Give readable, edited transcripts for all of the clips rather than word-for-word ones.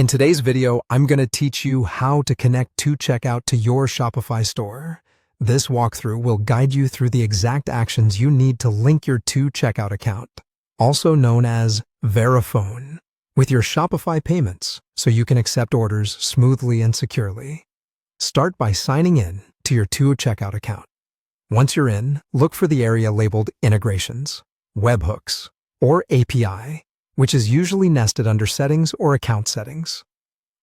In today's video, I'm going to teach you how to connect 2Checkout to your Shopify store. This walkthrough will guide you through the exact actions you need to link your 2Checkout account, also known as Verifone, with your Shopify payments so you can accept orders smoothly and securely. Start by signing in to your 2Checkout account. Once you're in, look for the area labeled Integrations, Webhooks, or API, which is usually nested under Settings or Account Settings.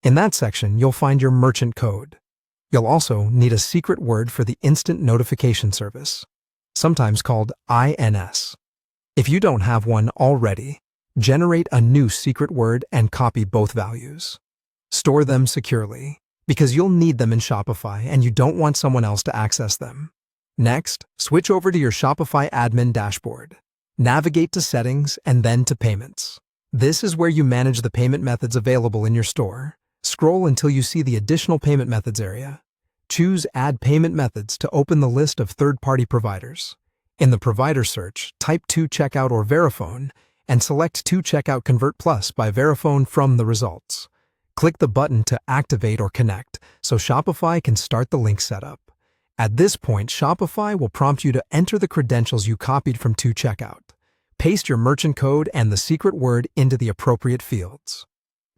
In that section, you'll find your merchant code. You'll also need a secret word for the Instant Notification Service, sometimes called INS. If you don't have one already, generate a new secret word and copy both values. Store them securely, because you'll need them in Shopify and you don't want someone else to access them. Next, switch over to your Shopify admin dashboard. Navigate to Settings and then to Payments. This is where you manage the payment methods available in your store. Scroll until you see the Additional Payment Methods area. Choose Add Payment Methods to open the list of third-party providers. In the provider search, type 2Checkout or Verifone and select 2Checkout Convert Plus by Verifone from the results. Click the button to activate or connect so Shopify can start the link setup. At this point, Shopify will prompt you to enter the credentials you copied from 2Checkout. Paste your merchant code and the secret word into the appropriate fields.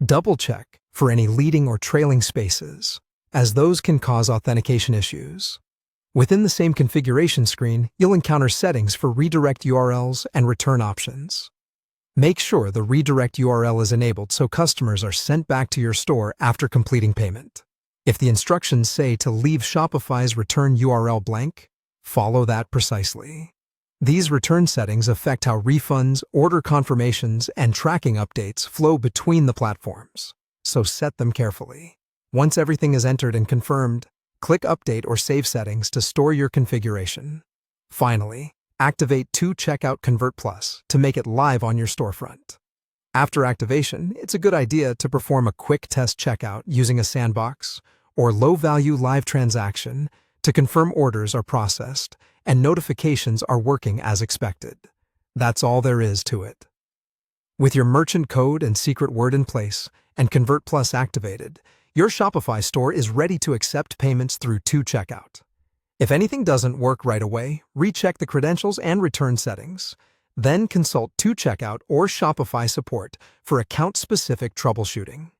Double-check for any leading or trailing spaces, as those can cause authentication issues. Within the same configuration screen, you'll encounter settings for redirect URLs and return options. Make sure the redirect URL is enabled so customers are sent back to your store after completing payment. If the instructions say to leave Shopify's return URL blank, follow that precisely. These return settings affect how refunds, order confirmations, and tracking updates flow between the platforms, so set them carefully. Once everything is entered and confirmed, click Update or Save Settings to store your configuration. Finally, activate 2Checkout Convert Plus to make it live on your storefront. After activation, it's a good idea to perform a quick test checkout using a sandbox or low-value live transaction to confirm orders are processed and notifications are working as expected. That's all there is to it. With your merchant code and secret word in place and Convert Plus activated, your Shopify store is ready to accept payments through 2Checkout. If anything doesn't work right away, recheck the credentials and return settings. Then consult 2Checkout or Shopify support for account-specific troubleshooting.